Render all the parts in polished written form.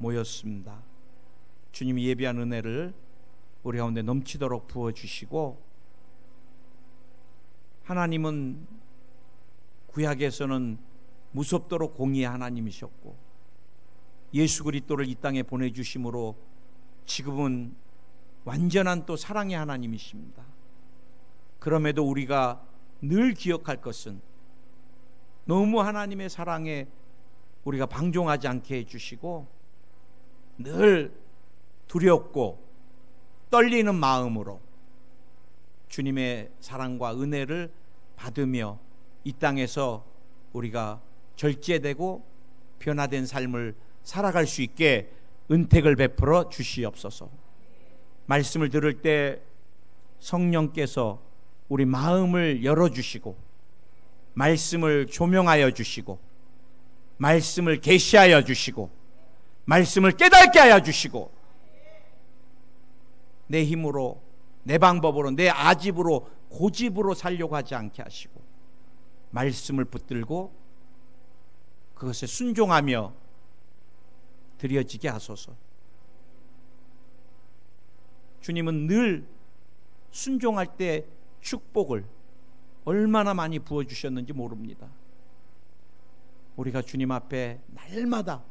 모였습니다. 주님이 예비한 은혜를 우리 가운데 넘치도록 부어주시고, 하나님은 구약에서는 무섭도록 공의의 하나님이셨고 예수 그리스도를 이 땅에 보내주심으로 지금은 완전한 또 사랑의 하나님이십니다. 그럼에도 우리가 늘 기억할 것은 너무 하나님의 사랑에 우리가 방종하지 않게 해주시고 늘 두렵고 떨리는 마음으로 주님의 사랑과 은혜를 받으며 이 땅에서 우리가 절제되고 변화된 삶을 살아갈 수 있게 은택을 베풀어 주시옵소서. 말씀을 들을 때 성령께서 우리 마음을 열어주시고 말씀을 조명하여 주시고 말씀을 계시하여 주시고 말씀을 깨닫게 하여 주시고 내 힘으로 내 방법으로 내 아집으로 고집으로 살려고 하지 않게 하시고 말씀을 붙들고 그것에 순종하며 드려지게 하소서. 주님은 늘 순종할 때 축복을 얼마나 많이 부어주셨는지 모릅니다. 우리가 주님 앞에 날마다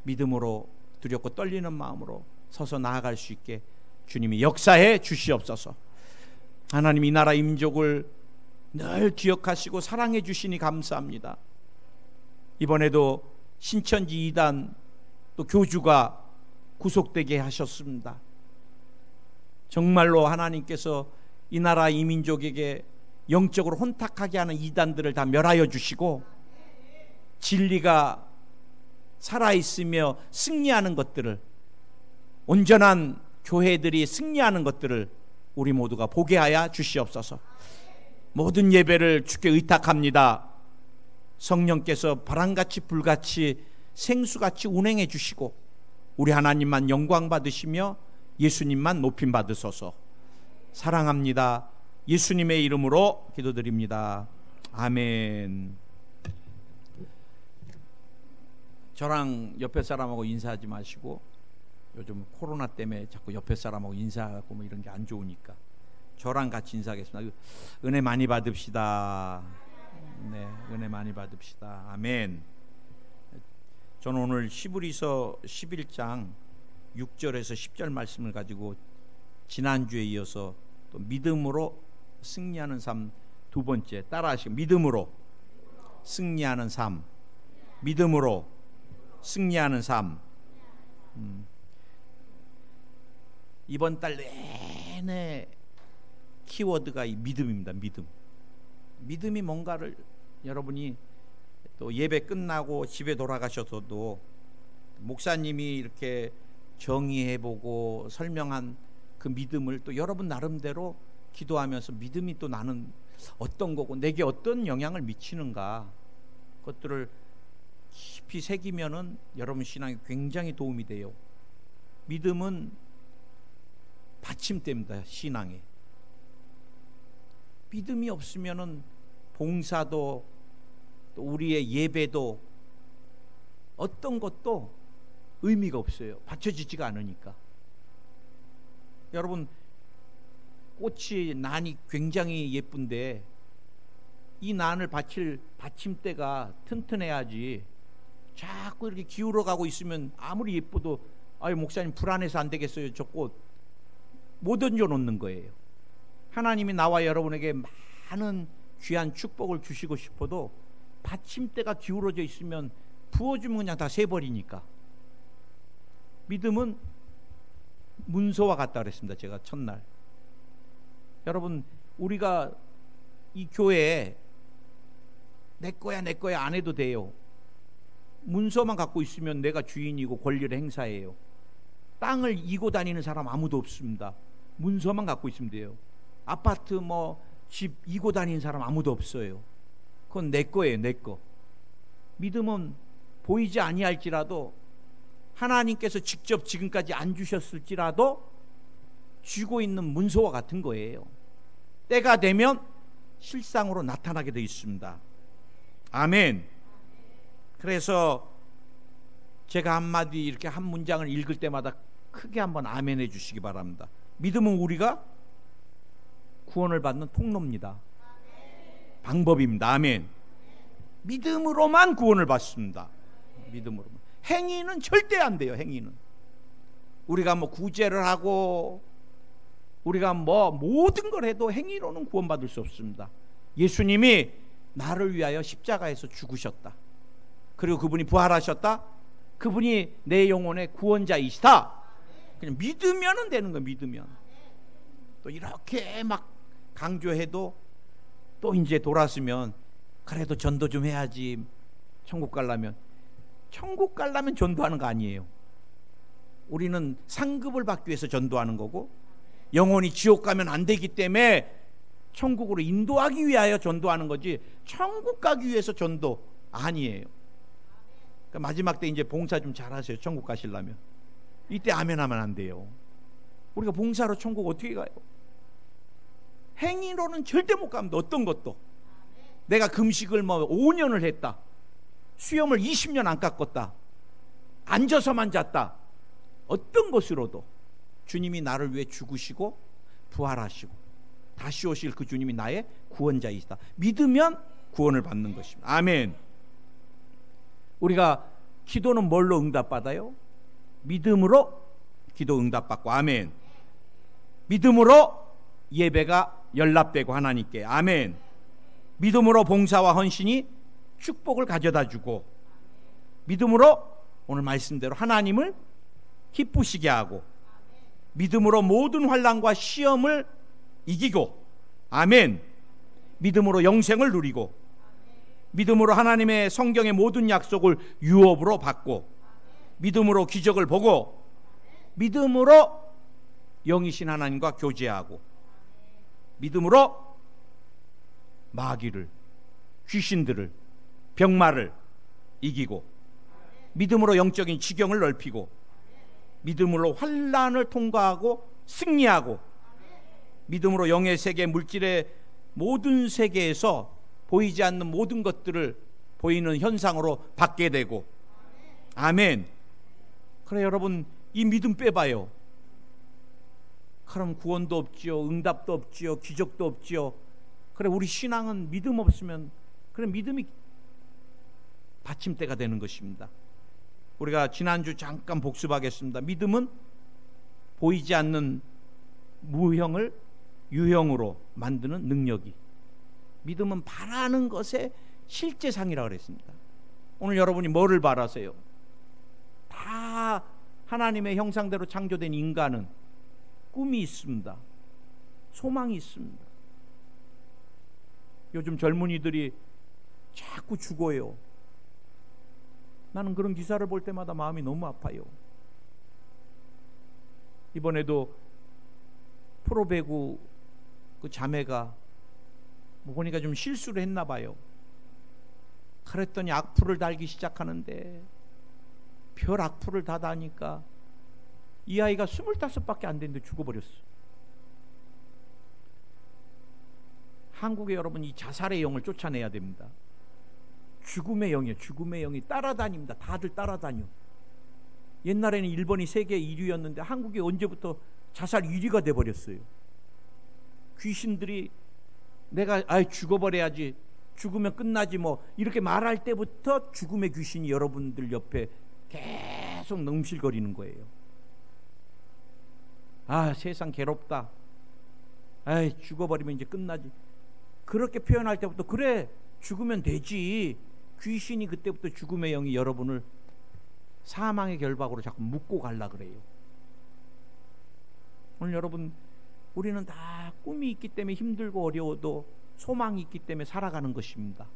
믿음으로 두렵고 떨리는 마음으로 서서 나아갈 수 있게 주님이 역사해 주시옵소서. 하나님, 이 나라 이 민족을 늘 기억하시고 사랑해 주시니 감사합니다. 이번에도 신천지 2단 또 교주가 구속되게 하셨습니다. 정말로 하나님께서 이 나라 이 민족에게 영적으로 혼탁하게 하는 이단들을 다 멸하여 주시고 진리가 살아있으며 승리하는 것들을, 온전한 교회들이 승리하는 것들을 우리 모두가 보게 하여 주시옵소서. 모든 예배를 주께 의탁합니다. 성령께서 바람같이 불같이 생수같이 운행해 주시고 우리 하나님만 영광 받으시며 예수님만 높임 받으소서. 사랑합니다. 예수님의 이름으로 기도드립니다. 아멘. 저랑 옆에 사람하고 인사하지 마시고, 요즘 코로나 때문에 자꾸 옆에 사람하고 인사하고 뭐 이런 게 안 좋으니까 저랑 같이 인사하겠습니다. 은혜 많이 받읍시다. 네, 은혜 많이 받읍시다. 아멘. 저는 오늘 히브리서 11장 6절에서 10절 말씀을 가지고 지난주에 이어서 또 믿음으로 승리하는 삶 두 번째 따라하시고, 믿음으로 승리하는 삶, 믿음으로 승리하는 삶. 이번 달 내내 키워드가 이 믿음입니다. 믿음이 뭔가를 여러분이 또 예배 끝나고 집에 돌아가셔서도 목사님이 이렇게 정의해보고 설명한 그 믿음을 또 여러분 나름대로 기도하면서 믿음이 또 나는 어떤 거고 내게 어떤 영향을 미치는가, 그것들을 깊이 새기면은 여러분 신앙에 굉장히 도움이 돼요. 믿음은 받침대입니다. 신앙에 믿음이 없으면은 봉사도 또 우리의 예배도 어떤 것도 의미가 없어요. 받쳐지지가 않으니까. 여러분, 꽃이 난이 굉장히 예쁜데 이 난을 받칠 받침대가 튼튼해야지 자꾸 이렇게 기울어 가고 있으면 아무리 예뻐도 아유 목사님 불안해서 안 되겠어요. 저 꽃 못 얹어 놓는 거예요. 하나님이 나와 여러분에게 많은 귀한 축복을 주시고 싶어도 받침대가 기울어져 있으면 부어주면 그냥 다 새버리니까. 믿음은 문서와 같다 그랬습니다. 제가 첫날. 여러분, 우리가 이 교회에 내 거야 안 해도 돼요. 문서만 갖고 있으면 내가 주인이고 권리를 행사해요. 땅을 이고 다니는 사람 아무도 없습니다. 문서만 갖고 있으면 돼요. 아파트 집 이고 다니는 사람 아무도 없어요. 그건 내 거예요. 내 거. 믿음은 보이지 아니할지라도 하나님께서 직접 지금까지 안 주셨을지라도 쥐고 있는 문서와 같은 거예요. 때가 되면 실상으로 나타나게 되어 있습니다. 아멘. 그래서 제가 한마디 이렇게 한 문장을 읽을 때마다 크게 한번 아멘 해주시기 바랍니다. 믿음은 우리가 구원을 받는 통로입니다. 방법입니다. 아멘. 믿음으로만 구원을 받습니다. 믿음으로만. 행위는 절대 안 돼요. 행위는 우리가 뭐 구제를 하고 우리가 뭐 모든 걸 해도 행위로는 구원받을 수 없습니다. 예수님이 나를 위하여 십자가에서 죽으셨다. 그리고 그분이 부활하셨다. 그분이 내 영혼의 구원자이시다. 그냥 믿으면 되는 거예요. 믿으면. 또 이렇게 막 강조해도 또 이제 돌아서면 그래도 전도 좀 해야지. 천국 가려면 전도하는 거 아니에요. 우리는 상급을 받기 위해서 전도하는 거고, 영혼이 지옥 가면 안 되기 때문에 천국으로 인도하기 위하여 전도하는 거지, 천국 가기 위해서 전도 아니에요. 그러니까 마지막 때 이제 봉사 좀 잘하세요. 천국 가시려면. 이때 아멘 하면 안 돼요. 우리가 봉사로 천국 어떻게 가요? 행위로는 절대 못 갑니다. 어떤 것도. 내가 금식을 뭐 5년을 했다, 수염을 20년 안 깎았다, 앉아서만 잤다, 어떤 것으로도 주님이 나를 위해 죽으시고 부활하시고 다시 오실 그 주님이 나의 구원자이시다. 믿으면 구원을 받는 것입니다. 아멘. 우리가 기도는 뭘로 응답받아요? 믿음으로 기도 응답받고. 아멘. 믿음으로 예배가 연락되고 하나님께. 아멘. 믿음으로 봉사와 헌신이 축복을 가져다 주고, 믿음으로 오늘 말씀대로 하나님을 기쁘시게 하고, 믿음으로 모든 환난과 시험을 이기고, 아멘. 믿음으로 영생을 누리고, 믿음으로 하나님의 성경의 모든 약속을 유업으로 받고, 믿음으로 기적을 보고, 믿음으로 영이신 하나님과 교제하고, 믿음으로 마귀를, 귀신들을, 병마를 이기고, 믿음으로 영적인 지경을 넓히고, 믿음으로 환난을 통과하고 승리하고, 믿음으로 영의 세계, 물질의 모든 세계에서 보이지 않는 모든 것들을 보이는 현상으로 받게 되고. 아멘. 그래, 여러분, 이 믿음 빼봐요. 그럼 구원도 없지요, 응답도 없지요, 기적도 없지요. 그래, 우리 신앙은 믿음 없으면, 그래, 믿음이 받침대가 되는 것입니다. 우리가 지난주 잠깐 복습하겠습니다. 믿음은 보이지 않는 무형을 유형으로 만드는 능력이, 믿음은 바라는 것의 실제상이라고 그랬습니다. 오늘 여러분이 뭐를 바라세요? 다 하나님의 형상대로 창조된 인간은 꿈이 있습니다. 소망이 있습니다. 요즘 젊은이들이 자꾸 죽어요. 나는 그런 기사를 볼 때마다 마음이 너무 아파요. 이번에도 프로배구 그 자매가 뭐 보니까 좀 실수를 했나 봐요. 그랬더니 악플을 달기 시작하는데, 별 악플을 다 다니까 이 아이가 25밖에 안 됐는데 죽어버렸어. 한국의 여러분, 이 자살의 영을 쫓아내야 됩니다. 죽음의 영이에요. 죽음의 영이 따라다닙니다. 다들 따라다녀. 옛날에는 일본이 세계 1위였는데 한국이 언제부터 자살 1위가 돼버렸어요. 귀신들이 내가 죽어버려야지, 죽으면 끝나지 뭐, 이렇게 말할 때부터 죽음의 귀신이 여러분들 옆에 계속 넘실거리는 거예요. 아, 세상 괴롭다, 죽어버리면 이제 끝나지, 그렇게 표현할 때부터, 그래, 죽으면 되지. 귀신이 그때부터 죽음의 영이 여러분을 사망의 결박으로 자꾸 묶고 갈라 그래요. 오늘 여러분, 우리는 다 꿈이 있기 때문에 힘들고 어려워도 소망이 있기 때문에 살아가는 것입니다.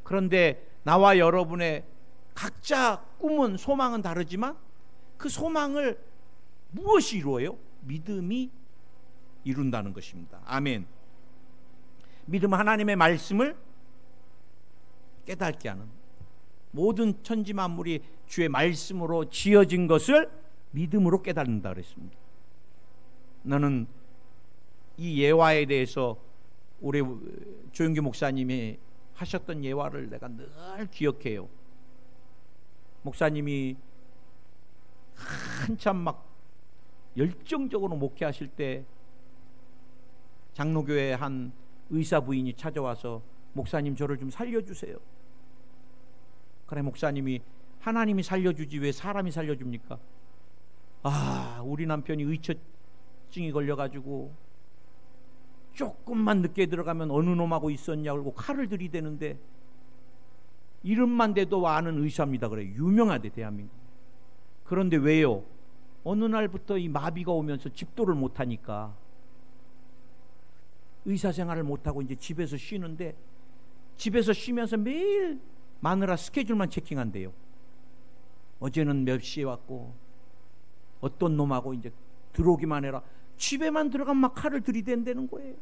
그런데 나와 여러분의 각자 꿈은, 소망은 다르지만 그 소망을 무엇이 이루어요? 믿음이 이룬다는 것입니다. 아멘. 믿음은 하나님의 말씀을 깨닫게 하는, 모든 천지 만물이 주의 말씀으로 지어진 것을 믿음으로 깨닫는다 그랬습니다. 나는 이 예화에 대해서 우리 조영기 목사님이 하셨던 예화를 내가 늘 기억해요. 목사님이 한참 막 열정적으로 목회하실 때 장로교회 한 의사 부인이 찾아와서 목사님 저를 좀 살려주세요. 그래 목사님이 하나님이 살려주지 왜 사람이 살려줍니까? 우리 남편이 의처증이 걸려가지고 조금만 늦게 들어가면 어느 놈하고 있었냐 그러고 칼을 들이대는데 이름만 대도 아는 의사입니다. 그래 유명하대 대한민국. 그런데 왜요? 어느 날부터 이 마비가 오면서 집도를 못하니까 의사생활을 못하고 이제 집에서 쉬는데 집에서 쉬면서 매일 마누라 스케줄만 체킹한대요. 어제는 몇 시에 왔고 어떤 놈하고 이제 들어오기만 해라. 집에만 들어가면 막 칼을 들이댄다는 거예요.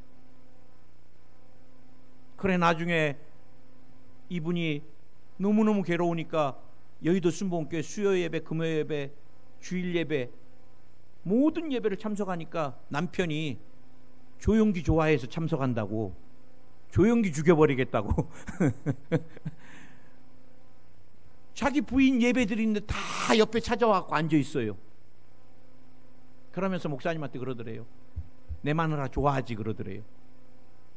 그래 나중에 이분이 너무너무 괴로우니까 여의도 순복음교회 수요 예배, 금요 예배, 주일 예배 모든 예배를 참석하니까 남편이 조용기 좋아해서 참석한다고 조용기 죽여버리겠다고 자기 부인 예배 드리는데 다 옆에 찾아와서 앉아있어요. 그러면서 목사님한테 그러더래요. 내 마누라 좋아하지 그러더래요.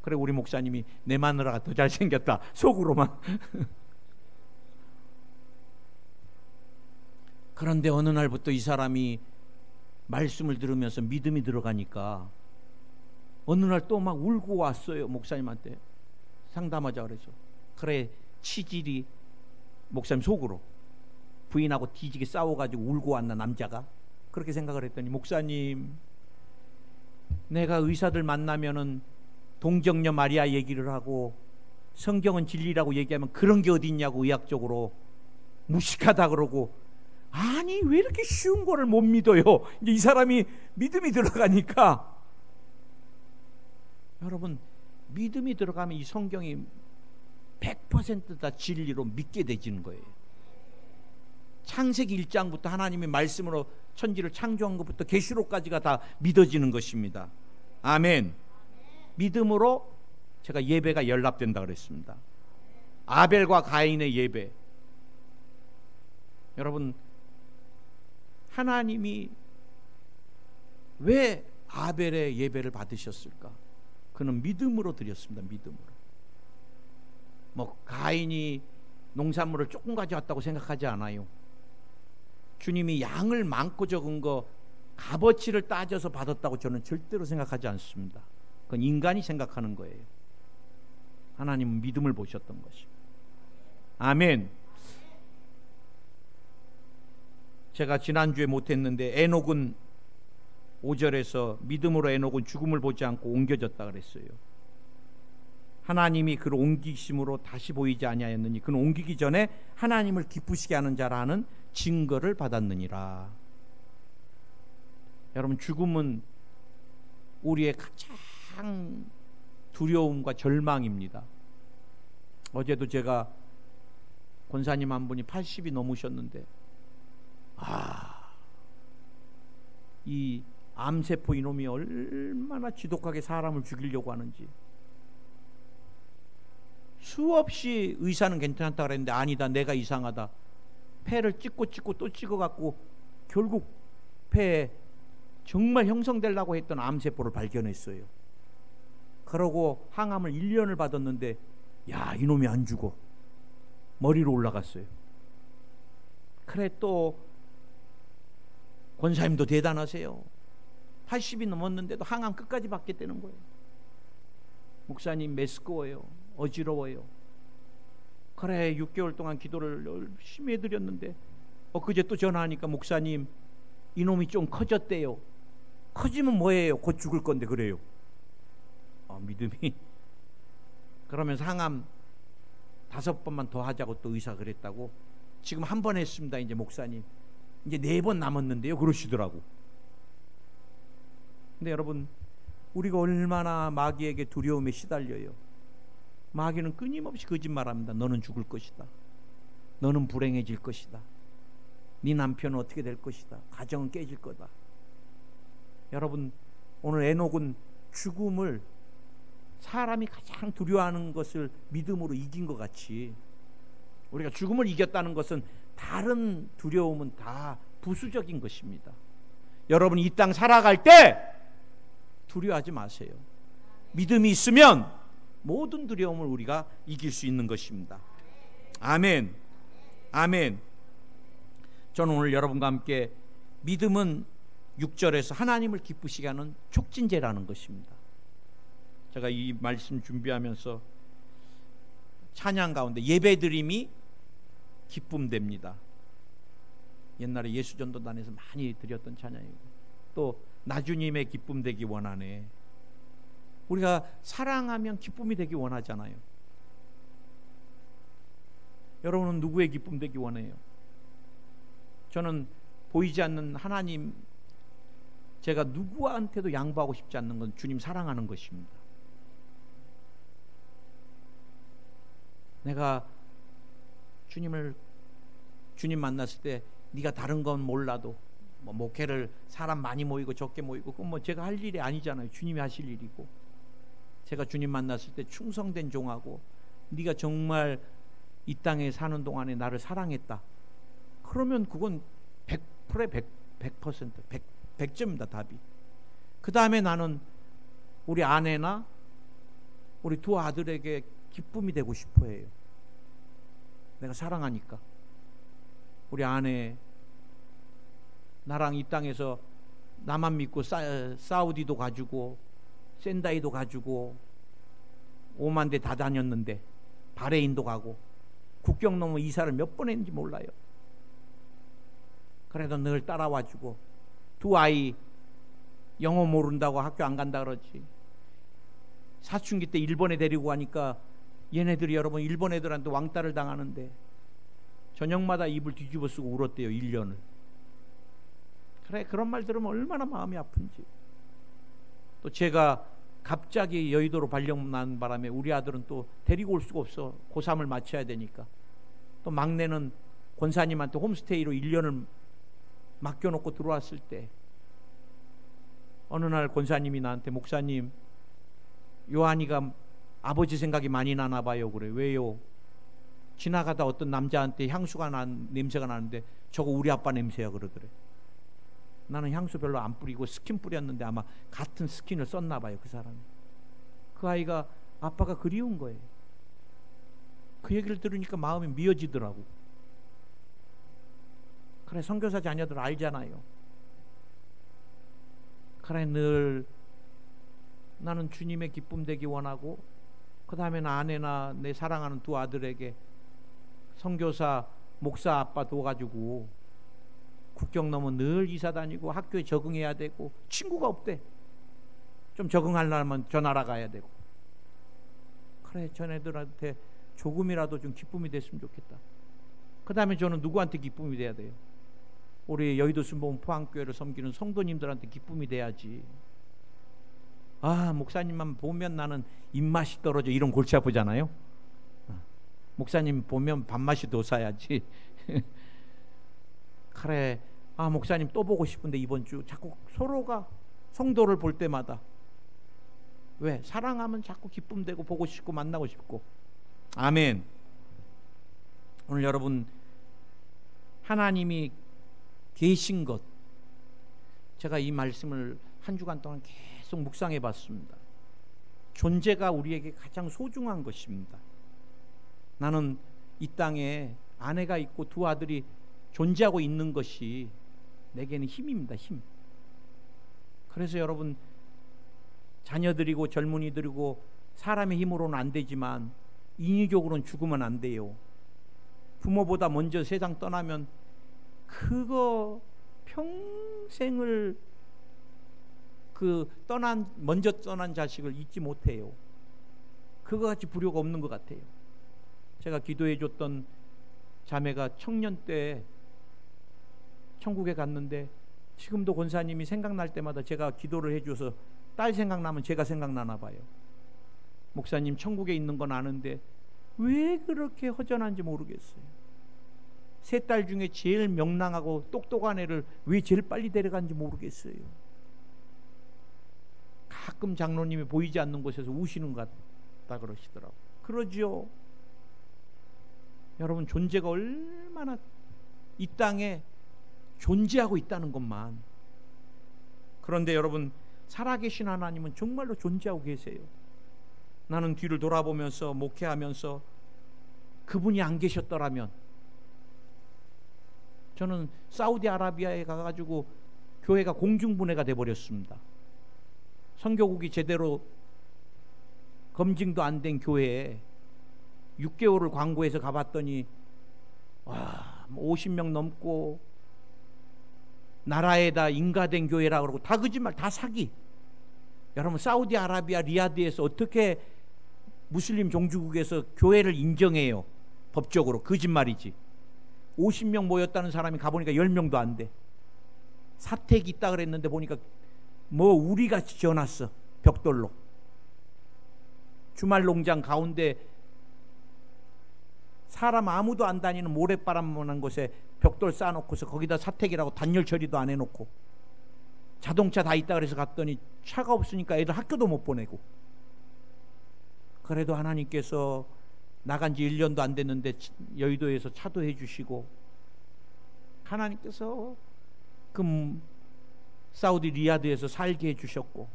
그래 우리 목사님이 내 마누라가 더 잘생겼다 속으로만. 그런데 어느 날부터 이 사람이 말씀을 들으면서 믿음이 들어가니까 어느 날 또 막 울고 왔어요. 목사님한테 상담하자 그래서. 그래 치질이 목사님 속으로 부인하고 뒤지게 싸워가지고 울고 왔나 남자가. 그렇게 생각을 했더니 목사님 내가 의사들 만나면은 동정녀 마리아 얘기를 하고 성경은 진리라고 얘기하면 그런 게 어디 있냐고 의학적으로 무식하다 그러고 아니 왜 이렇게 쉬운 거를 못 믿어요. 이제 이 사람이 믿음이 들어가니까 여러분 믿음이 들어가면 이 성경이 100% 다 진리로 믿게 되지는 거예요. 창세기 1장부터 하나님의 말씀으로 천지를 창조한 것부터 계시록까지가 다 믿어지는 것입니다. 아멘. 믿음으로 제가 예배가 연락된다 그랬습니다. 아벨과 가인의 예배. 여러분 하나님이 왜 아벨의 예배를 받으셨을까? 그는 믿음으로 드렸습니다. 믿음으로. 뭐 가인이 농산물을 조금 가져왔다고 생각하지 않아요. 주님이 양을 많고 적은 거 값어치를 따져서 받았다고 저는 절대로 생각하지 않습니다. 그건 인간이 생각하는 거예요. 하나님은 믿음을 보셨던 것이죠. 아멘. 제가 지난주에 못했는데 에녹은 5절에서 믿음으로 에녹은 죽음을 보지 않고 옮겨졌다 그랬어요. 하나님이 그를 옮기심으로 다시 보이지 아니하였느니 그는 옮기기 전에 하나님을 기쁘시게 하는 자라는 증거를 받았느니라. 여러분 죽음은 우리의 가장 두려움과 절망입니다. 어제도 제가 권사님 한 분이 80이 넘으셨는데 이 암세포 이놈이 얼마나 지독하게 사람을 죽이려고 하는지. 수없이 의사는 괜찮다 그랬는데 아니다 내가 이상하다. 폐를 찍고 또 찍어갖고 결국 폐에 정말 형성되려고 했던 암세포를 발견했어요. 그러고 항암을 1년을 받았는데 야 이놈이 안 죽어. 머리로 올라갔어요. 그래 또 권사님도 대단하세요. 80이 넘었는데도 항암 끝까지 받겠다는 거예요. 목사님 메스꺼워요. 어지러워요. 그래 6개월 동안 기도를 열심히 해드렸는데 엊그제 또 전화하니까 목사님 이놈이 좀 커졌대요. 커지면 뭐예요? 곧 죽을 건데 그래요. 믿음이. 그러면서 항암 5번만 더 하자고 또 의사가 그랬다고. 지금 한 번 했습니다. 이제 목사님 이제 4번 남았는데요 그러시더라고. 근데 여러분 우리가 얼마나 마귀에게 두려움에 시달려요. 마귀는 끊임없이 거짓말합니다. 너는 죽을 것이다. 너는 불행해질 것이다. 네 남편은 어떻게 될 것이다. 가정은 깨질 거다. 여러분 오늘 에녹은 죽음을 사람이 가장 두려워하는 것을 믿음으로 이긴 것 같이 우리가 죽음을 이겼다는 것은 다른 두려움은 다 부수적인 것입니다. 여러분 이 땅 살아갈 때 두려워하지 마세요. 믿음이 있으면 모든 두려움을 우리가 이길 수 있는 것입니다. 아멘. 아멘. 저는 오늘 여러분과 함께 믿음은 6절에서 하나님을 기쁘시게 하는 촉진제라는 것입니다. 제가 이 말씀 준비하면서 찬양 가운데 예배드림이 기쁨됩니다. 옛날에 예수전도단에서 많이 드렸던 찬양이고, 또 나주님의 기쁨 되기 원하네. 우리가 사랑하면 기쁨이 되기 원하잖아요. 여러분은 누구의 기쁨 되기 원해요? 저는 보이지 않는 하나님, 제가 누구한테도 양보하고 싶지 않는 건 주님 사랑하는 것입니다. 내가 주님 만났을 때 네가 다른 건 몰라도 뭐 목회를 사람 많이 모이고 적게 모이고 그건 뭐 제가 할 일이 아니잖아요. 주님이 하실 일이고, 제가 주님 만났을 때 충성된 종하고 네가 정말 이 땅에 사는 동안에 나를 사랑했다, 그러면 그건 100%, 100%, 100점입니다. 답이. 그 다음에 나는 우리 아내나 우리 두 아들에게 기쁨이 되고 싶어 해요. 내가 사랑하니까. 우리 아내, 나랑 이 땅에서 나만 믿고 사우디도 가지고 센다이도 가지고 5만 대 다 다녔는데 바레인도 가고 국경 넘어 이사를 몇 번 했는지 몰라요. 그래도 늘 따라와주고, 두 아이 영어 모른다고 학교 안 간다 그러지. 사춘기 때 일본에 데리고 가니까 얘네들이, 여러분, 일본 애들한테 왕따를 당하는데 저녁마다 입을 뒤집어 쓰고 울었대요. 1년을. 그래, 그런 말 들으면 얼마나 마음이 아픈지. 또 제가 갑자기 여의도로 발령 난 바람에 우리 아들은 또 데리고 올 수가 없어. 고3을 마쳐야 되니까. 또 막내는 권사님한테 홈스테이로 1년을 맡겨놓고 들어왔을 때, 어느 날 권사님이 나한테, 목사님, 요한이가 아버지 생각이 많이 나나 봐요. 그래. 왜요? 지나가다 어떤 남자한테 향수가 냄새가 나는데 저거 우리 아빠 냄새야 그러더래. 나는 향수 별로 안 뿌리고 스킨 뿌렸는데 아마 같은 스킨을 썼나 봐요, 그 사람이. 그 아이가 아빠가 그리운 거예요. 그 얘기를 들으니까 마음이 미어지더라고. 그래, 선교사 자녀들 알잖아요. 그래, 늘 나는 주님의 기쁨 되기 원하고, 그 다음에는 아내나 내 사랑하는 두 아들에게 선교사 목사 아빠 둬가지고 국경 넘어 늘 이사 다니고 학교에 적응해야 되고, 친구가 없대. 좀 적응하려면 저 나라 가야 되고. 그래, 전애들한테 조금이라도 좀 기쁨이 됐으면 좋겠다. 그 다음에 저는 누구한테 기쁨이 돼야 돼요? 우리 여의도 순복음 포항교회를 섬기는 성도님들한테 기쁨이 돼야지. 아, 목사님만 보면 나는 입맛이 떨어져, 이런 골치 아프잖아요. 목사님 보면 밥맛이 돋아야지. 그래, 아, 목사님 또 보고 싶은데 이번 주 자꾸 서로가 성도를 볼 때마다, 왜? 사랑하면 자꾸 기쁨되고 보고 싶고 만나고 싶고. 아멘. 오늘 여러분, 하나님이 계신 것, 제가 이 말씀을 한 주간 동안 계속 묵상해 봤습니다. 존재가 우리에게 가장 소중한 것입니다. 나는 이 땅에 아내가 있고 두 아들이 존재하고 있는 것이 내게는 힘입니다. 힘. 그래서 여러분, 자녀들이고 젊은이들이고 사람의 힘으로는 안 되지만 인위적으로는 죽으면 안 돼요. 부모보다 먼저 세상 떠나면 그거 평생을 먼저 떠난 자식을 잊지 못해요. 그거 같이 불효가 없는 것 같아요. 제가 기도해 줬던 자매가 청년 때 천국에 갔는데, 지금도 권사님이 생각날 때마다 제가 기도를 해줘서 딸 생각나면 제가 생각나나 봐요. 목사님 천국에 있는 건 아는데 왜 그렇게 허전한지 모르겠어요. 세 딸 중에 제일 명랑하고 똑똑한 애를 왜 제일 빨리 데려간지 모르겠어요. 가끔 장로님이 보이지 않는 곳에서 우시는 것 같다 그러시더라고요. 그러죠. 여러분, 존재가 얼마나 이 땅에 존재하고 있다는 것만. 그런데 여러분, 살아계신 하나님은 정말로 존재하고 계세요. 나는 뒤를 돌아보면서 목회하면서 그분이 안 계셨더라면, 저는 사우디아라비아에 가가지고 교회가 공중분해가 돼버렸습니다. 선교국이 제대로 검증도 안 된 교회에 6개월을 광고해서 가봤더니 50명 넘고, 나라에다 인가된 교회라 그러고 다 거짓말, 다 사기. 여러분, 사우디아라비아 리야드에서 어떻게 무슬림 종주국에서 교회를 인정해요? 법적으로. 거짓말이지. 50명 모였다는 사람이 가보니까 10명도 안 돼. 사택이 있다 그랬는데 보니까 뭐 우리같이 지어놨어, 벽돌로. 주말 농장 가운데 사람 아무도 안 다니는 모래바람만한 곳에 벽돌 쌓아놓고서 거기다 사택이라고 단열 처리도 안 해놓고, 자동차 다 있다 그래서 갔더니 차가 없으니까 애들 학교도 못 보내고. 그래도 하나님께서 나간 지 1년도 안 됐는데 여의도에서 차도 해주시고, 하나님께서 그 사우디 리야드에서 살게 해주셨고,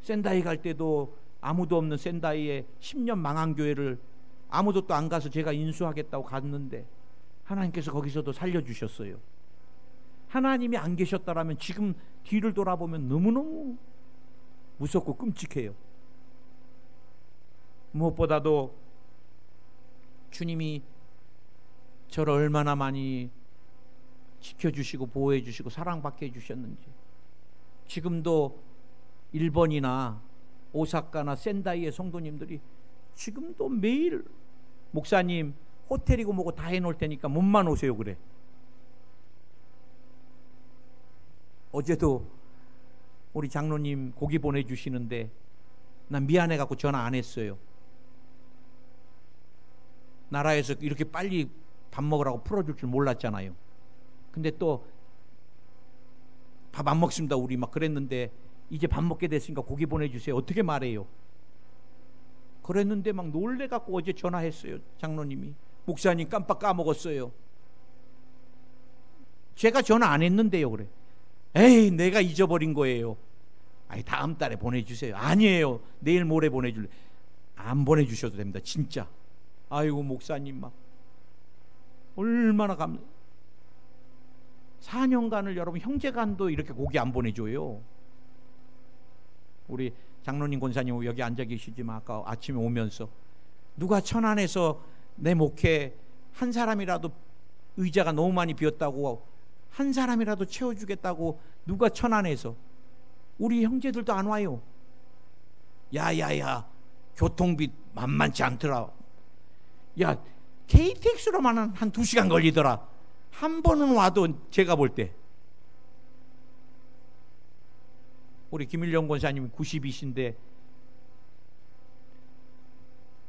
센다이 갈 때도 아무도 없는 센다이에 10년 망한 교회를 아무도 또 안 가서 제가 인수하겠다고 갔는데 하나님께서 거기서도 살려주셨어요. 하나님이 안 계셨다라면 지금 뒤를 돌아보면 너무너무 무섭고 끔찍해요. 무엇보다도 주님이 저를 얼마나 많이 지켜주시고 보호해주시고 사랑받게 해주셨는지, 지금도 일본이나 오사카나 센다이의 성도님들이 지금도 매일 목사님 호텔이고 뭐고 다 해놓을 테니까 몸만 오세요 그래. 어제도 우리 장로님 고기 보내주시는데 난 미안해갖고 전화 안 했어요. 나라에서 이렇게 빨리 밥 먹으라고 풀어줄 줄 몰랐잖아요. 근데 또 밥 안 먹습니다 우리 막 그랬는데, 이제 밥 먹게 됐으니까 고기 보내주세요. 어떻게 말해요? 그랬는데 막 놀래갖고 어제 전화했어요. 장로님이, 목사님 깜빡 까먹었어요. 제가 전화 안 했는데요. 그래. 에이, 내가 잊어버린 거예요. 아니, 다음 달에 보내주세요. 아니에요, 내일 모레 보내줄래. 안 보내주셔도 됩니다 진짜. 아이고 목사님 막 얼마나 4년간을 여러분 형제간도 이렇게 고기 안 보내줘요. 우리 장로님 권사님 여기 앉아 계시지만 아까 아침에 오면서 누가 천안에서 내 목회 한 사람이라도 의자가 너무 많이 비었다고 한 사람이라도 채워주겠다고 누가 천안에서, 우리 형제들도 안 와요. 야야야, 교통비 만만치 않더라. 야, KTX로만 한 2시간 걸리더라. 한 번은 와도 제가 볼 때. 우리 김일영 권사님 90이신데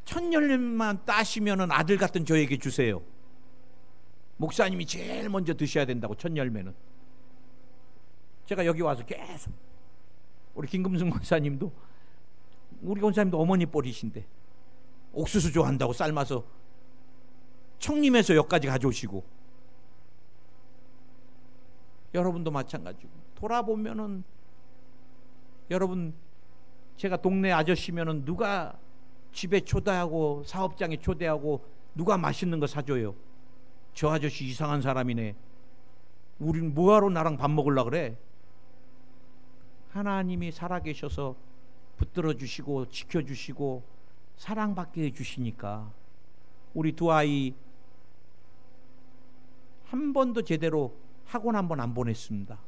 1000열매만 따시면은 아들 같은 저에게 주세요. 목사님이 제일 먼저 드셔야 된다고, 1000열매는. 제가 여기 와서 계속, 우리 김금승 권사님도, 우리 권사님도 어머니 뻘이신데 옥수수 좋아한다고 삶아서 청림에서 여기까지 가져오시고, 여러분도 마찬가지고. 돌아보면은 여러분, 제가 동네 아저씨면은 누가 집에 초대하고 사업장에 초대하고 누가 맛있는 거 사줘요? 저 아저씨 이상한 사람이네, 우린 뭐하러 나랑 밥 먹으려고 그래? 하나님이 살아계셔서 붙들어 주시고 지켜주시고 사랑받게 해주시니까 우리 두 아이 한 번도 제대로 학원 한 번 안 보냈습니다.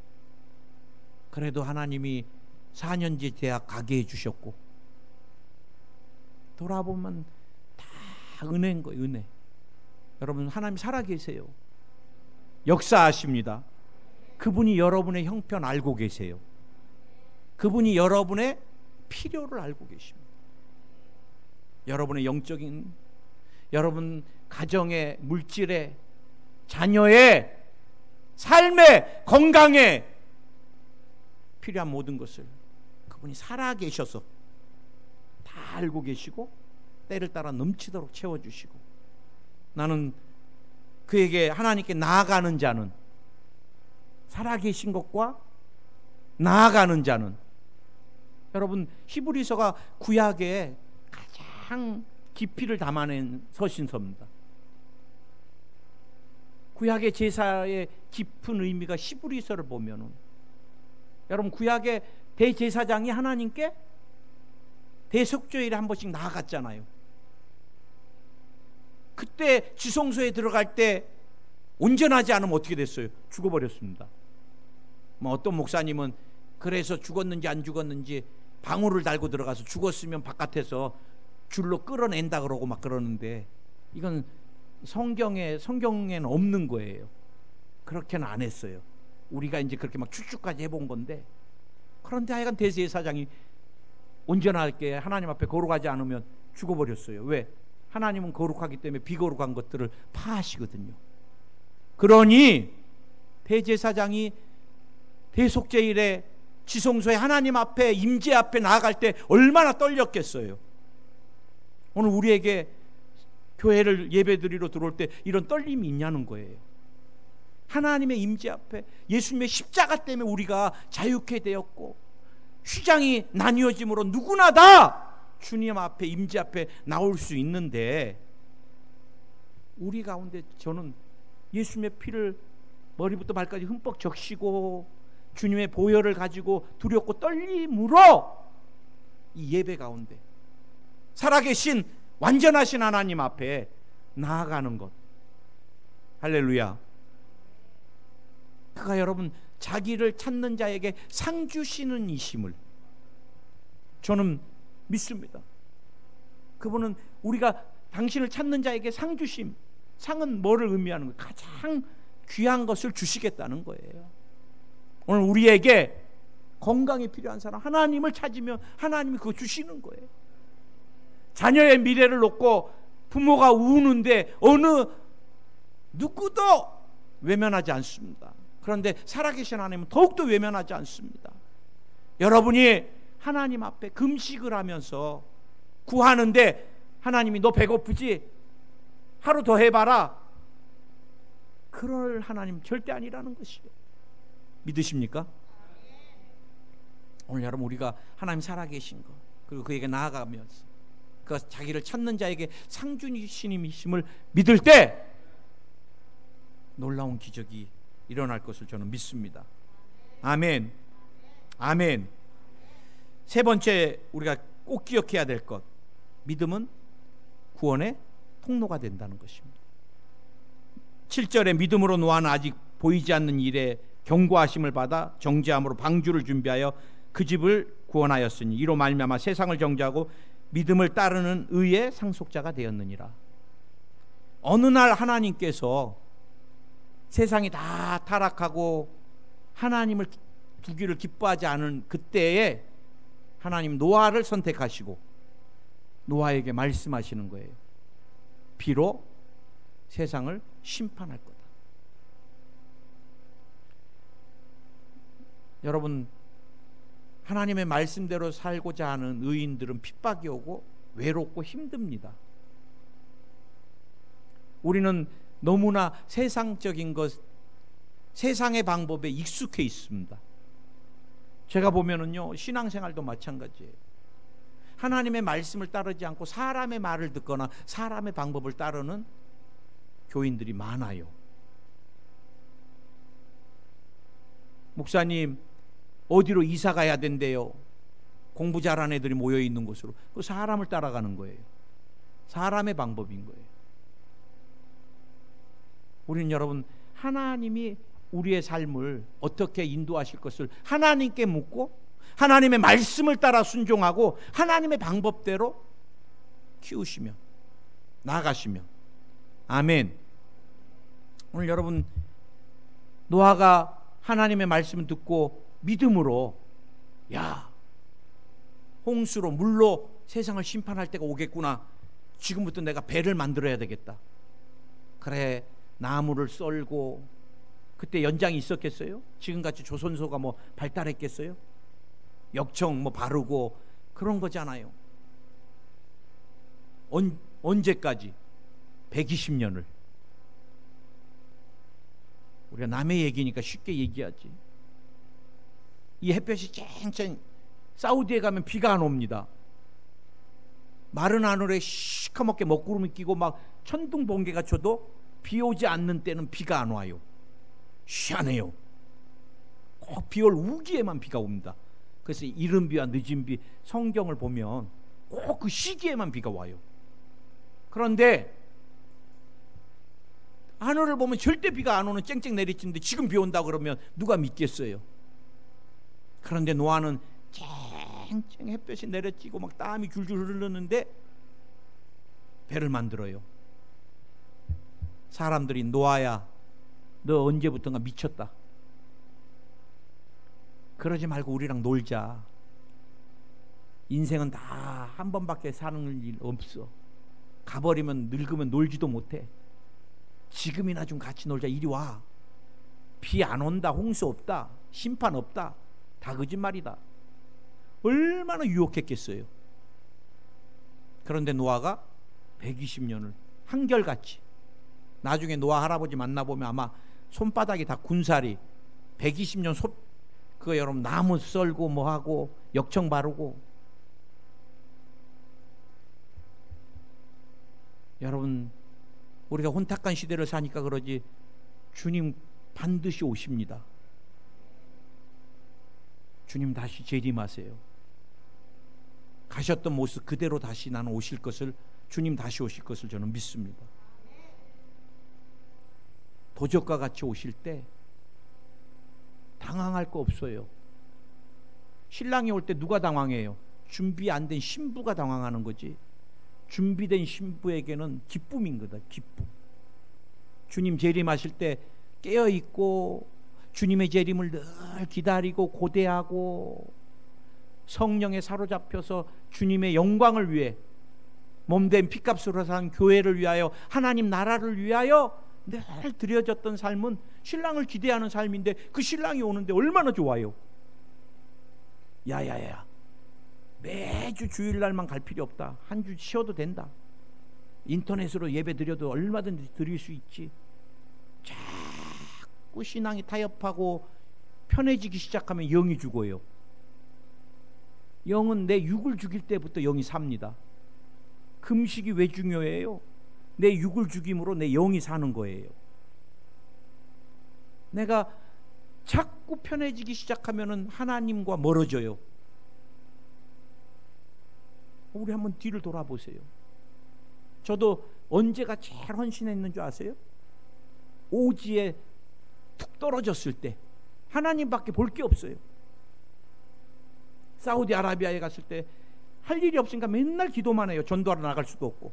그래도 하나님이 4년제 대학 가게 해주셨고, 돌아보면 다 은혜인 거예요. 은혜. 여러분, 하나님 살아계세요. 역사하십니다. 그분이 여러분의 형편 알고 계세요. 그분이 여러분의 필요를 알고 계십니다. 여러분의 영적인, 여러분 가정의, 물질의, 자녀의 삶의, 건강에 필요한 모든 것을 그분이 살아계셔서 다 알고 계시고 때를 따라 넘치도록 채워주시고, 나는 그에게, 하나님께 나아가는 자는 살아계신 것과 나아가는 자는, 여러분 히브리서가 구약에 가장 깊이를 담아낸 서신서입니다. 구약의 제사의 깊은 의미가 히브리서를 보면은, 여러분 구약의 대제사장이 하나님께 대속죄일에 한 번씩 나아갔잖아요. 그때 지성소에 들어갈 때 온전하지 않으면 어떻게 됐어요? 죽어버렸습니다. 뭐 어떤 목사님은 그래서 죽었는지 안 죽었는지 방울을 달고 들어가서 죽었으면 바깥에서 줄로 끌어낸다 그러고 막 그러는데, 이건 성경에는 없는 거예요. 그렇게는 안 했어요. 우리가 이제 그렇게 막 추측까지 해본 건데, 그런데 하여간 대제사장이 온전하게 하나님 앞에 거룩하지 않으면 죽어버렸어요. 왜? 하나님은 거룩하기 때문에 비거룩한 것들을 파하시거든요. 그러니 대제사장이 대속죄일에 지성소에 하나님 앞에, 임재 앞에 나아갈 때 얼마나 떨렸겠어요. 오늘 우리에게 교회를 예배드리러 들어올 때 이런 떨림이 있냐는 거예요. 하나님의 임재 앞에 예수님의 십자가 때문에 우리가 자유케 되었고, 휘장이 나뉘어짐으로 누구나 다 주님 앞에, 임재 앞에 나올 수 있는데, 우리 가운데 저는 예수님의 피를 머리부터 발까지 흠뻑 적시고 주님의 보혈을 가지고 두렵고 떨림으로 이 예배 가운데 살아계신 완전하신 하나님 앞에 나아가는 것, 할렐루야. 그가 여러분 자기를 찾는 자에게 상 주시는 이심을 저는 믿습니다. 그분은 우리가 당신을 찾는 자에게 상 주심, 상은 뭐를 의미하는 거예요? 가장 귀한 것을 주시겠다는 거예요. 오늘 우리에게 건강이 필요한 사람, 하나님을 찾으면 하나님이 그거 주시는 거예요. 자녀의 미래를 놓고 부모가 우는데 어느 누구도 외면하지 않습니다. 그런데 살아계신 하나님은 더욱더 외면하지 않습니다. 여러분이 하나님 앞에 금식을 하면서 구하는데 하나님이 너 배고프지? 하루 더 해봐라, 그럴 하나님 절대 아니라는 것이에요. 믿으십니까? 오늘 여러분 우리가 하나님 살아계신 것, 그리고 그에게 나아가면서 그 자기를 찾는 자에게 상 주시님이심을 믿을 때 놀라운 기적이 일어날 것을 저는 믿습니다. 아멘. 아멘. 세 번째 우리가 꼭 기억해야 될 것, 믿음은 구원의 통로가 된다는 것입니다. 7절에 믿음으로 노아는 아직 보이지 않는 일에 경고하심을 받아 정죄함으로 방주를 준비하여 그 집을 구원하였으니 이로 말미암아 세상을 정죄하고 믿음을 따르는 의의 상속자가 되었느니라. 어느 날 하나님께서 세상이 다 타락하고 하나님을 두기를 기뻐하지 않은 그때에 하나님 노아를 선택하시고 노아에게 말씀하시는 거예요. 비록 세상을 심판할 거다. 여러분, 하나님의 말씀대로 살고자 하는 의인들은 핍박이 오고 외롭고 힘듭니다. 우리는 너무나 세상적인 것, 세상의 방법에 익숙해 있습니다. 제가 보면은요, 신앙생활도 마찬가지예요. 하나님의 말씀을 따르지 않고 사람의 말을 듣거나 사람의 방법을 따르는 교인들이 많아요. 목사님, 어디로 이사 가야 된대요? 공부 잘하는 애들이 모여 있는 곳으로. 그 사람을 따라가는 거예요. 사람의 방법인 거예요. 우리는 여러분, 하나님이 우리의 삶을 어떻게 인도하실 것을 하나님께 묻고 하나님의 말씀을 따라 순종하고 하나님의 방법대로 키우시면, 나아가시면, 아멘. 오늘 여러분, 노아가 하나님의 말씀을 듣고 믿음으로, 야, 홍수로 물로 세상을 심판할 때가 오겠구나, 지금부터 내가 배를 만들어야 되겠다. 그래, 나무를 썰고, 그때 연장이 있었겠어요? 지금같이 조선소가 뭐 발달했겠어요? 역청 뭐 바르고 그런 거잖아요. 언제까지? 120년을. 우리가 남의 얘기니까 쉽게 얘기하지. 이 햇볕이 쨍쨍, 사우디에 가면 비가 안 옵니다. 마른 하늘에 시커멓게 먹구름이 끼고 막 천둥 번개가 쳐도 비 오지 않는 때는 비가 안 와요. 희한해요. 꼭 비올 우기에만 비가 옵니다. 그래서 이른 비와 늦은 비, 성경을 보면 꼭 그 시기에만 비가 와요. 그런데 하늘을 보면 절대 비가 안 오는 쨍쨍 내리치는데 지금 비 온다 그러면 누가 믿겠어요? 그런데 노아는 쨍쨍 햇볕이 내려지고 막 땀이 줄줄 흐르는데 배를 만들어요. 사람들이 노아야, 너 언제부턴가 미쳤다. 그러지 말고 우리랑 놀자. 인생은 다 한 번밖에 사는 일 없어. 가버리면 늙으면 놀지도 못해. 지금이나 좀 같이 놀자. 이리 와. 비 안 온다, 홍수 없다, 심판 없다, 다 거짓말이다. 얼마나 유혹했겠어요. 그런데 노아가 120년을 한결같이, 나중에 노아 할아버지 만나보면 아마 손바닥이 다 군살이, 120년 그거 여러분 나무 썰고 뭐하고 역청 바르고. 여러분 우리가 혼탁한 시대를 사니까 그러지 주님 반드시 오십니다. 주님 다시 재림하세요. 가셨던 모습 그대로 다시 나는 오실 것을, 주님 다시 오실 것을 저는 믿습니다. 도적과 같이 오실 때 당황할 거 없어요. 신랑이 올 때 누가 당황해요? 준비 안 된 신부가 당황하는 거지. 준비된 신부에게는 기쁨인 거다. 기쁨. 주님 재림하실 때 깨어있고 주님의 재림을 늘 기다리고 고대하고 성령에 사로잡혀서 주님의 영광을 위해 몸된 피값으로 산 교회를 위하여 하나님 나라를 위하여 늘 드려졌던 삶은 신랑을 기대하는 삶인데, 그 신랑이 오는데 얼마나 좋아요. 야야야, 매주 주일날만 갈 필요 없다. 한 주 쉬어도 된다. 인터넷으로 예배 드려도 얼마든지 드릴 수 있지. 자꾸 신앙이 타협하고 편해지기 시작하면 영이 죽어요. 영은 내 육을 죽일 때부터 영이 삽니다. 금식이 왜 중요해요? 내 육을 죽임으로 내 영이 사는 거예요. 내가 자꾸 편해지기 시작하면 하나님과 멀어져요. 우리 한번 뒤를 돌아보세요. 저도 언제가 제일 헌신했는 줄 아세요? 오지에 툭 떨어졌을 때 하나님밖에 볼 게 없어요. 사우디아라비아에 갔을 때 할 일이 없으니까 맨날 기도만 해요. 전도하러 나갈 수도 없고.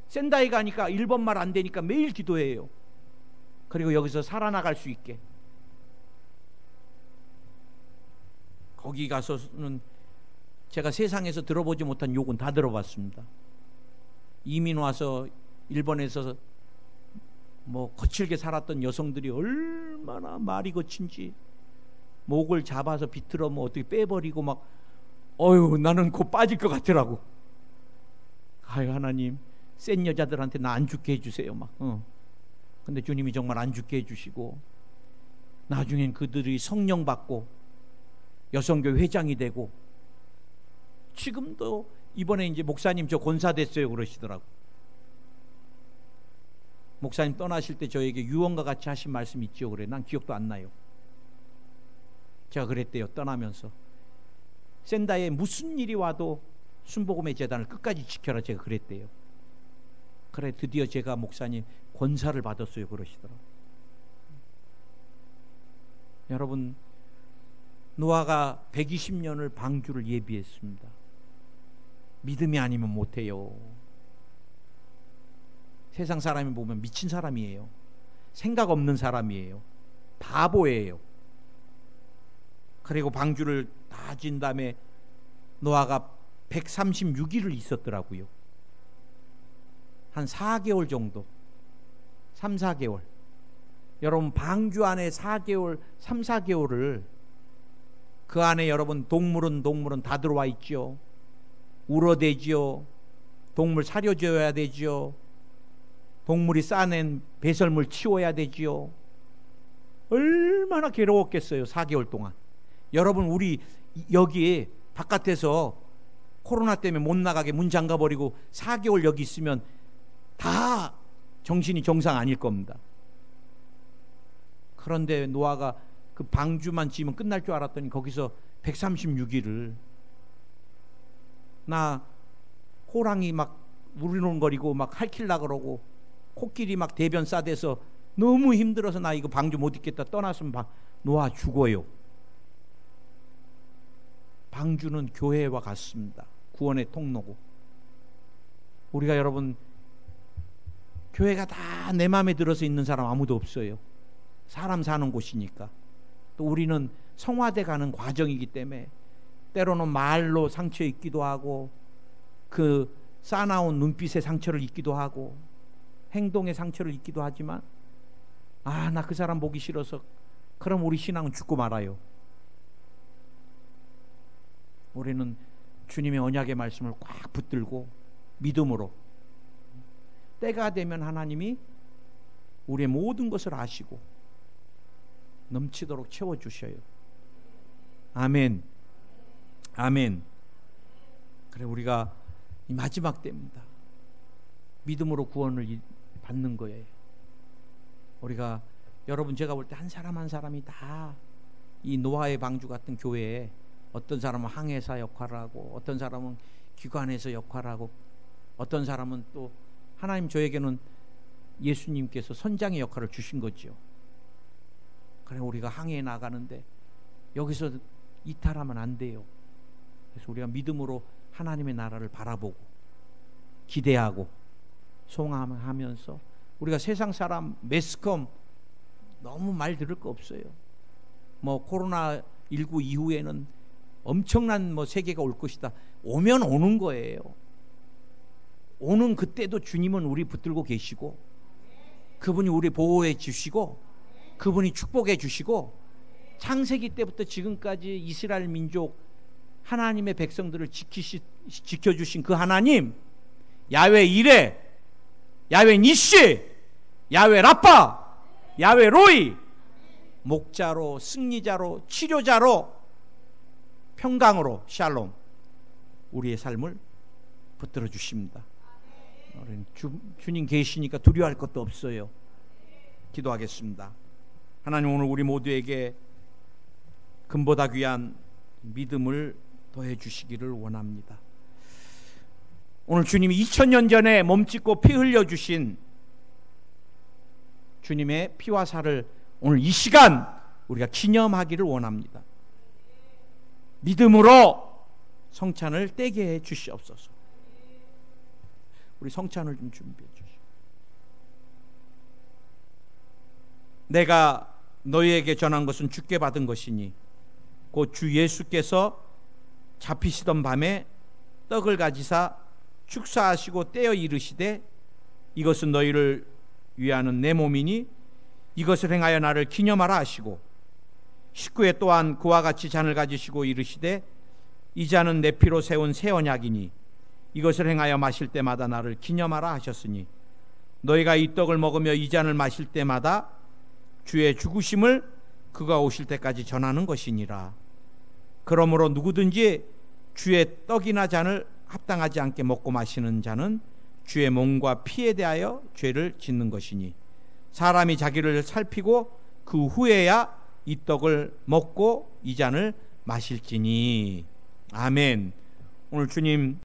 센다이 가니까 일본말 안 되니까 매일 기도해요. 그리고 여기서 살아나갈 수 있게. 거기 가서는 제가 세상에서 들어보지 못한 욕은 다 들어봤습니다. 이민 와서 일본에서 뭐 거칠게 살았던 여성들이 얼마나 말이 거친지, 목을 잡아서 비틀어 뭐 어떻게 빼버리고 막, 어휴 나는 곧 빠질 것 같더라고. 아유 하나님, 센 여자들한테 나 안 죽게 해주세요 막. 근데 주님이 정말 안 죽게 해주시고, 나중엔 그들이 성령 받고 여성교회 회장이 되고, 지금도 이번에 이제 목사님 저 권사 됐어요 그러시더라고. 목사님 떠나실 때 저에게 유언과 같이 하신 말씀 있죠. 그래, 난 기억도 안 나요. 제가 그랬대요. 떠나면서 센다에 무슨 일이 와도 순복음의 재단을 끝까지 지켜라, 제가 그랬대요. 그래, 드디어 제가 목사님 권사를 받았어요 그러시더라고. 여러분, 노아가 120년을 방주를 예비했습니다. 믿음이 아니면 못해요. 세상 사람이 보면 미친 사람이에요. 생각 없는 사람이에요. 바보예요. 그리고 방주를 다 진 다음에 노아가 136일을 있었더라고요. 한 4개월 정도, 3, 4개월. 여러분, 방주 안에 4개월, 3, 4개월을, 그 안에 여러분 동물은 다 들어와 있죠. 울어대지요. 동물 사료줘야 되지요. 동물이 싸낸 배설물 치워야 되지요. 얼마나 괴로웠겠어요. 4개월 동안. 여러분, 우리 여기 바깥에서 코로나 때문에 못 나가게 문 잠가버리고 4개월 여기 있으면 다 정신이 정상 아닐 겁니다. 그런데 노아가 그 방주만 지으면 끝날 줄 알았더니 거기서 136일을, 나 호랑이 막 우르릉거리고 막 할킬라 그러고 코끼리 막 대변 싸대서 너무 힘들어서 나 이거 방주 못 있겠다 떠났으면 노아 죽어요. 방주는 교회와 같습니다. 구원의 통로고. 우리가 여러분, 교회가 다 내 마음에 들어서 있는 사람 아무도 없어요. 사람 사는 곳이니까. 또 우리는 성화돼 가는 과정이기 때문에 때로는 말로 상처 입기도 하고, 그 싸나운 눈빛의 상처를 입기도 하고, 행동의 상처를 입기도 하지만, 나 그 사람 보기 싫어서, 그럼 우리 신앙은 죽고 말아요. 우리는 주님의 언약의 말씀을 꽉 붙들고 믿음으로, 때가 되면 하나님이 우리의 모든 것을 아시고 넘치도록 채워주셔요. 아멘. 아멘. 그래, 우리가 이 마지막 때입니다. 믿음으로 구원을 받는 거예요. 우리가, 여러분, 제가 볼 때 한 사람 한 사람이 다 이 노아의 방주 같은 교회에, 어떤 사람은 항해사 역할을 하고, 어떤 사람은 기관에서 역할을 하고, 어떤 사람은 또 하나님 저에게는 예수님께서 선장의 역할을 주신 거죠. 그래, 우리가 항해에 나가는데 여기서 이탈하면 안 돼요. 그래서 우리가 믿음으로 하나님의 나라를 바라보고 기대하고 소망하면서, 우리가 세상 사람 매스컴 너무 말 들을 거 없어요. 뭐 코로나19 이후에는 엄청난 세계가 올 것이다. 오면 오는 거예요. 오는 그때도 주님은 우리 붙들고 계시고, 그분이 우리 보호해 주시고, 그분이 축복해 주시고, 창세기 때부터 지금까지 이스라엘 민족 하나님의 백성들을 지켜주신 그 하나님, 야훼 이레, 야훼 니시, 야훼 라파, 야훼 로이, 목자로, 승리자로, 치료자로, 평강으로, 샬롬, 우리의 삶을 붙들어 주십니다. 주님 계시니까 두려워할 것도 없어요. 기도하겠습니다. 하나님, 오늘 우리 모두에게 금보다 귀한 믿음을 더해 주시기를 원합니다. 오늘 주님이 2000년 전에 몸짓고 피 흘려 주신 주님의 피와 살을 오늘 이 시간 우리가 기념하기를 원합니다. 믿음으로 성찬을 떼게 해 주시옵소서. 우리 성찬을 좀 준비해 주시오. 내가 너희에게 전한 것은 주께 받은 것이니 곧 주 예수께서 잡히시던 밤에 떡을 가지사 축사하시고 떼어 이르시되, 이것은 너희를 위하는 내 몸이니 이것을 행하여 나를 기념하라 하시고, 식구에 또한 그와 같이 잔을 가지시고 이르시되, 이 잔은 내 피로 세운 새 언약이니 이것을 행하여 마실 때마다 나를 기념하라 하셨으니, 너희가 이 떡을 먹으며 이 잔을 마실 때마다 주의 죽으심을 그가 오실 때까지 전하는 것이니라. 그러므로 누구든지 주의 떡이나 잔을 합당하지 않게 먹고 마시는 자는 주의 몸과 피에 대하여 죄를 짓는 것이니, 사람이 자기를 살피고 그 후에야 이 떡을 먹고 이 잔을 마실지니. 아멘. 오늘 주님